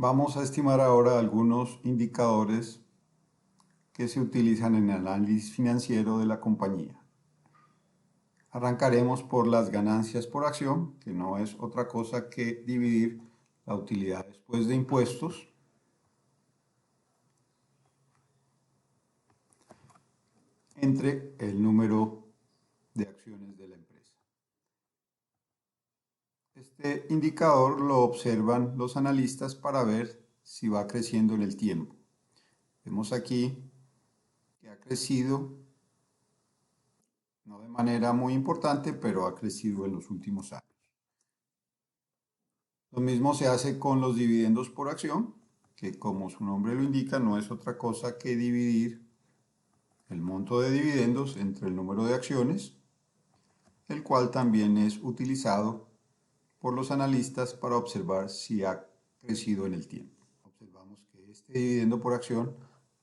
Vamos a estimar ahora algunos indicadores que se utilizan en el análisis financiero de la compañía. Arrancaremos por las ganancias por acción, que no es otra cosa que dividir la utilidad después de impuestos entre el número de acciones de la empresa. Este indicador lo observan los analistas para ver si va creciendo en el tiempo. Vemos aquí que ha crecido, no de manera muy importante, pero ha crecido en los últimos años. Lo mismo se hace con los dividendos por acción, que como su nombre lo indica, no es otra cosa que dividir el monto de dividendos entre el número de acciones, el cual también es utilizado por los analistas para observar si ha crecido en el tiempo. Observamos que este dividendo por acción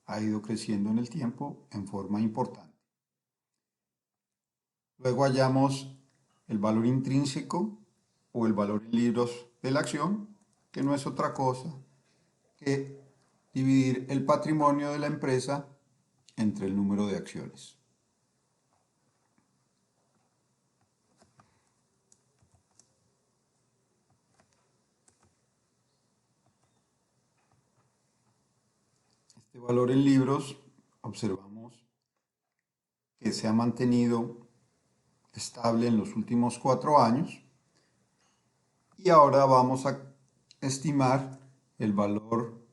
ha ido creciendo en el tiempo en forma importante. Luego hallamos el valor intrínseco o el valor en libros de la acción, que no es otra cosa que dividir el patrimonio de la empresa entre el número de acciones. Este valor en libros observamos que se ha mantenido estable en los últimos 4 años y ahora vamos a estimar el valor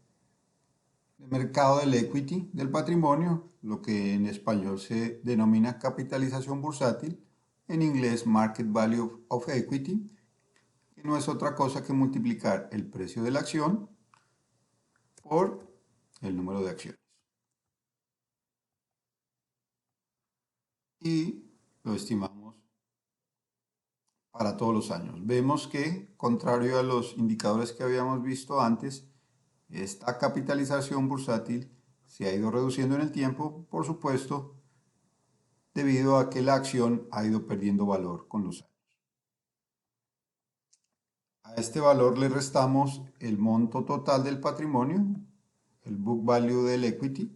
de mercado del equity del patrimonio, lo que en español se denomina capitalización bursátil, en inglés market value of equity, que no es otra cosa que multiplicar el precio de la acción por el número de acciones. Y lo estimamos para todos los años. Vemos que, contrario a los indicadores que habíamos visto antes, esta capitalización bursátil se ha ido reduciendo en el tiempo, por supuesto, debido a que la acción ha ido perdiendo valor con los años. A este valor le restamos el monto total del patrimonio, el book value del equity,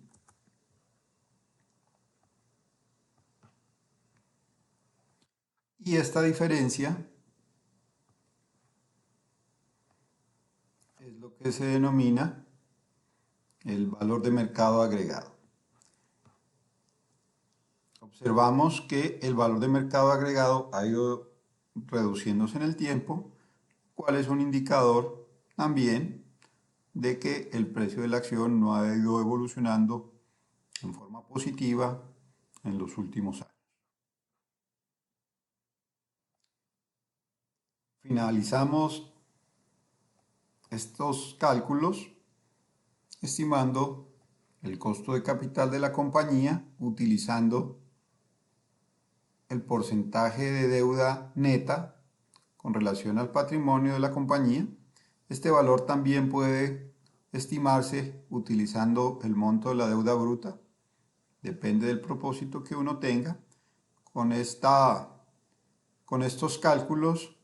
y esta diferencia es lo que se denomina el valor de mercado agregado. Observamos que el valor de mercado agregado ha ido reduciéndose en el tiempo, cual es un indicador también de que el precio de la acción no ha ido evolucionando en forma positiva en los últimos años. Finalizamos estos cálculos estimando el costo de capital de la compañía utilizando el porcentaje de deuda neta con relación al patrimonio de la compañía. Este valor también puede estimarse utilizando el monto de la deuda bruta, depende del propósito que uno tenga. Con estos cálculos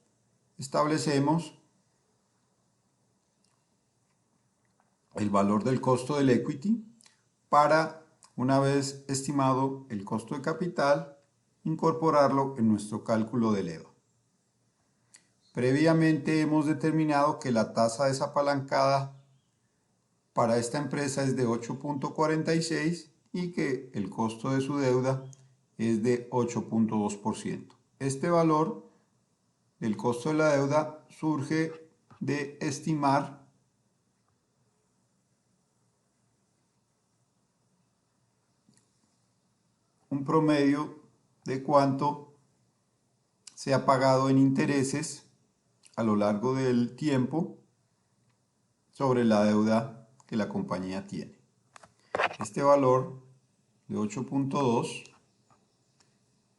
establecemos el valor del costo del equity para, una vez estimado el costo de capital, incorporarlo en nuestro cálculo del EVA. Previamente hemos determinado que la tasa desapalancada para esta empresa es de 8.46 y que el costo de su deuda es de 8.2%. Este valor del costo de la deuda surge de estimar un promedio de cuánto se ha pagado en intereses a lo largo del tiempo sobre la deuda que la compañía tiene. Este valor de 8.2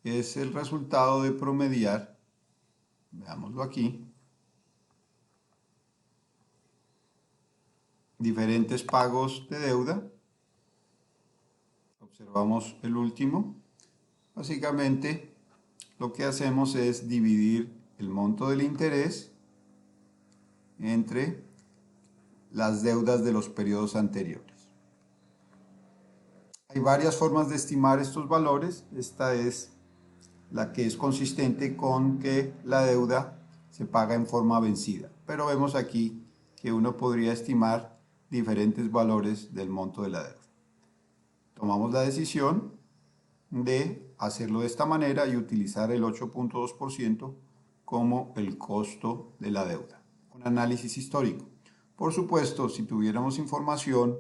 es el resultado de promediar, veámoslo aquí, diferentes pagos de deuda. Observamos el último. Básicamente lo que hacemos es dividir el monto del interés entre las deudas de los periodos anteriores. Hay varias formas de estimar estos valores. Esta es la que es consistente con que la deuda se paga en forma vencida. Pero vemos aquí que uno podría estimar diferentes valores del monto de la deuda. Tomamos la decisión de hacerlo de esta manera y utilizar el 8.2% como el costo de la deuda. Un análisis histórico. Por supuesto, si tuviéramos información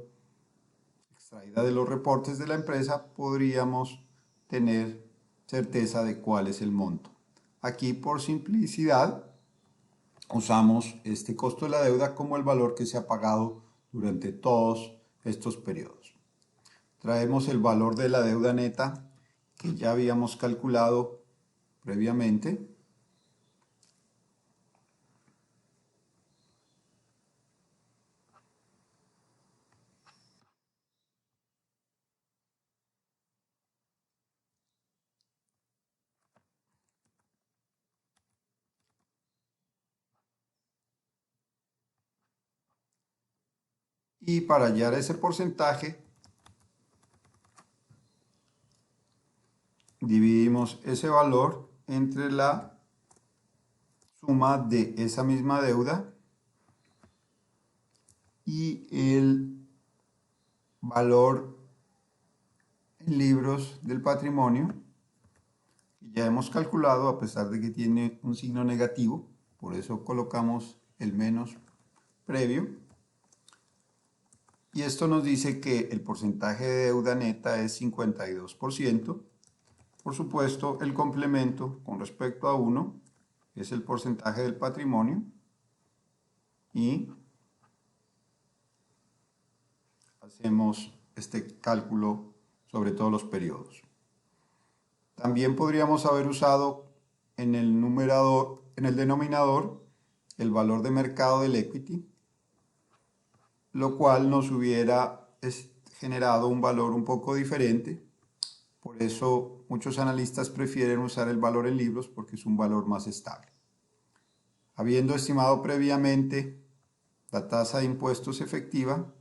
extraída de los reportes de la empresa, podríamos tener certeza de cuál es el monto. Aquí, por simplicidad, usamos este costo de la deuda como el valor que se ha pagado durante todos estos periodos. Traemos el valor de la deuda neta que ya habíamos calculado previamente. Y para hallar ese porcentaje, dividimos ese valor entre la suma de esa misma deuda y el valor en libros del patrimonio que ya hemos calculado, a pesar de que tiene un signo negativo, por eso colocamos el menos previo. Y esto nos dice que el porcentaje de deuda neta es 52%. Por supuesto, el complemento con respecto a 1 es el porcentaje del patrimonio y hacemos este cálculo sobre todos los periodos. También podríamos haber usado en el denominador, el valor de mercado del equity, lo cual nos hubiera generado un valor un poco diferente. Por eso muchos analistas prefieren usar el valor en libros porque es un valor más estable. Habiendo estimado previamente la tasa de impuestos efectiva,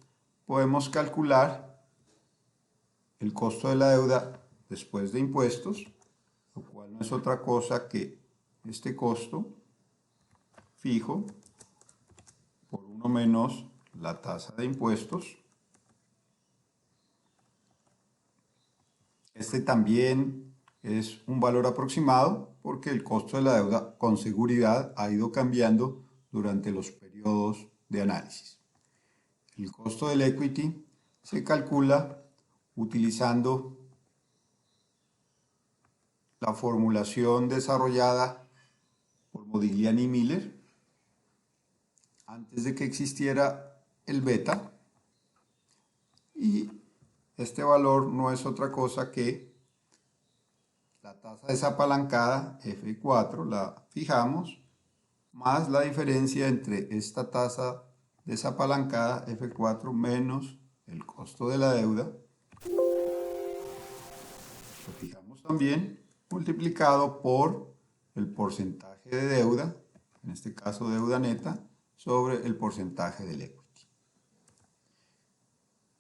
podemos calcular el costo de la deuda después de impuestos, lo cual no es otra cosa que este costo fijo por 1 menos la tasa de impuestos. Este también es un valor aproximado porque el costo de la deuda con seguridad ha ido cambiando durante los periodos de análisis. El costo del equity se calcula utilizando la formulación desarrollada por Modigliani y Miller antes de que existiera el beta, y este valor no es otra cosa que la tasa desapalancada F4, la fijamos, más la diferencia entre esta tasa desapalancada F4 menos el costo de la deuda, lo fijamos también, multiplicado por el porcentaje de deuda, en este caso deuda neta, sobre el porcentaje del equity.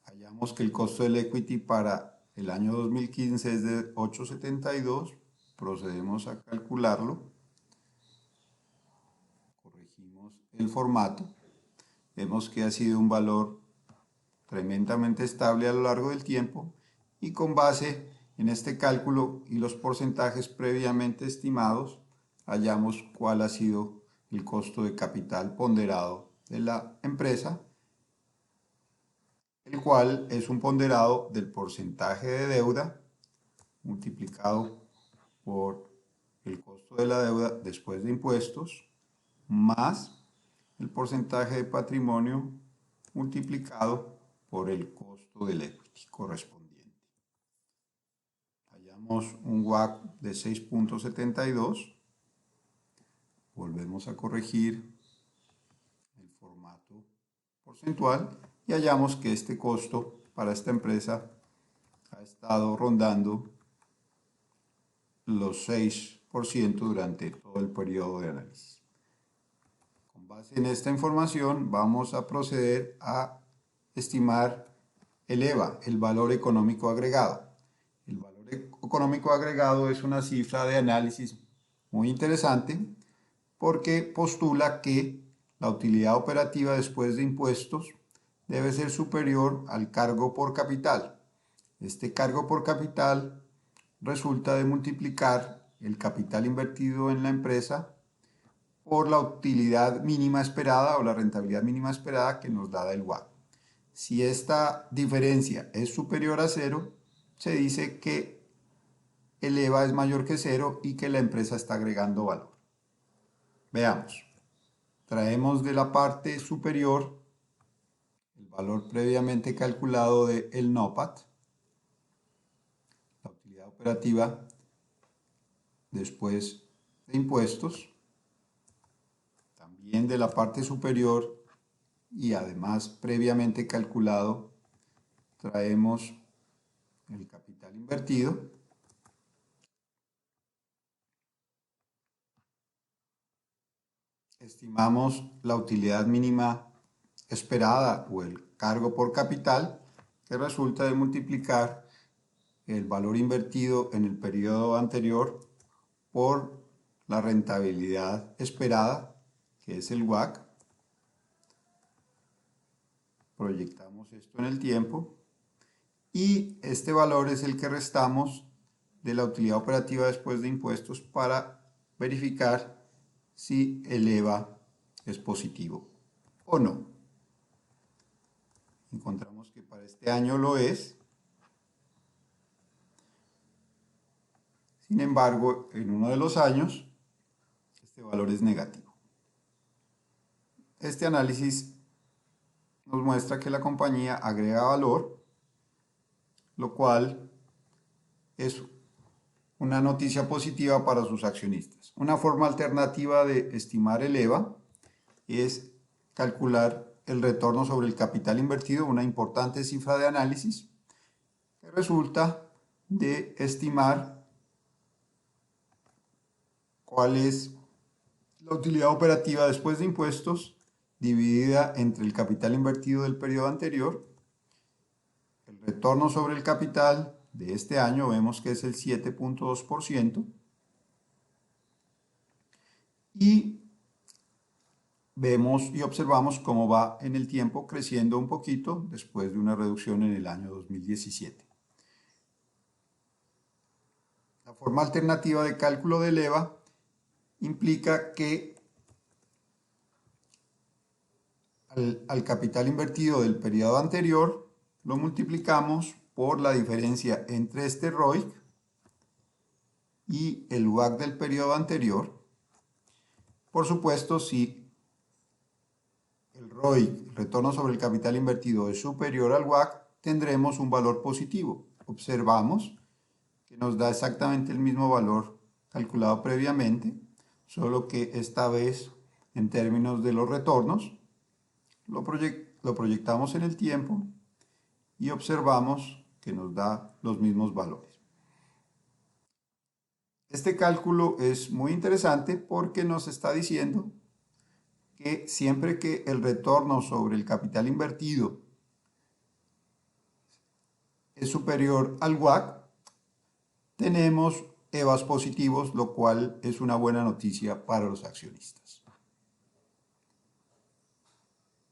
Hallamos que el costo del equity para el año 2015 es de 8.72, procedemos a calcularlo, corregimos el formato, vemos que ha sido un valor tremendamente estable a lo largo del tiempo y con base en este cálculo y los porcentajes previamente estimados, hallamos cuál ha sido el costo de capital ponderado de la empresa, el cual es un ponderado del porcentaje de deuda multiplicado por el costo de la deuda después de impuestos más el porcentaje de patrimonio multiplicado por el costo del equity correspondiente. Hallamos un WACC de 6.72. Volvemos a corregir el formato porcentual y hallamos que este costo para esta empresa ha estado rondando los 6% durante todo el periodo de análisis. Con base en esta información vamos a proceder a estimar el EVA, el valor económico agregado. El valor económico agregado es una cifra de análisis muy interesante porque postula que la utilidad operativa después de impuestos debe ser superior al cargo por capital. Este cargo por capital resulta de multiplicar el capital invertido en la empresa por la utilidad mínima esperada o la rentabilidad mínima esperada que nos da el WACC. Si esta diferencia es superior a cero, se dice que el EVA es mayor que cero y que la empresa está agregando valor. Veamos. Traemos de la parte superior el valor previamente calculado del NOPAT, la utilidad operativa después de impuestos, también de la parte superior y además previamente calculado traemos el capital invertido, estimamos la utilidad mínima esperada o el cargo por capital, que resulta de multiplicar el valor invertido en el periodo anterior por la rentabilidad esperada, que es el WACC. Proyectamos esto en el tiempo y este valor es el que restamos de la utilidad operativa después de impuestos para verificar si el EVA es positivo o no. Encontramos que para este año lo es. Sin embargo, en uno de los años, este valor es negativo. Este análisis nos muestra que la compañía agrega valor, lo cual es una noticia positiva para sus accionistas. Una forma alternativa de estimar el EVA es calcular el retorno sobre el capital invertido, una importante cifra de análisis que resulta de estimar cuál es la utilidad operativa después de impuestos dividida entre el capital invertido del periodo anterior. El retorno sobre el capital de este año vemos que es el 7.2% y vemos y observamos cómo va en el tiempo creciendo un poquito después de una reducción en el año 2017. La forma alternativa de cálculo del EVA implica que al capital invertido del periodo anterior lo multiplicamos por la diferencia entre este ROIC y el WACC del periodo anterior. Por supuesto, si el ROIC, el retorno sobre el capital invertido, es superior al WACC, tendremos un valor positivo. Observamos que nos da exactamente el mismo valor calculado previamente, solo que esta vez en términos de los retornos lo proyectamos en el tiempo y observamos que nos da los mismos valores. Este cálculo es muy interesante porque nos está diciendo que siempre que el retorno sobre el capital invertido es superior al WACC, tenemos EVAs positivos, lo cual es una buena noticia para los accionistas.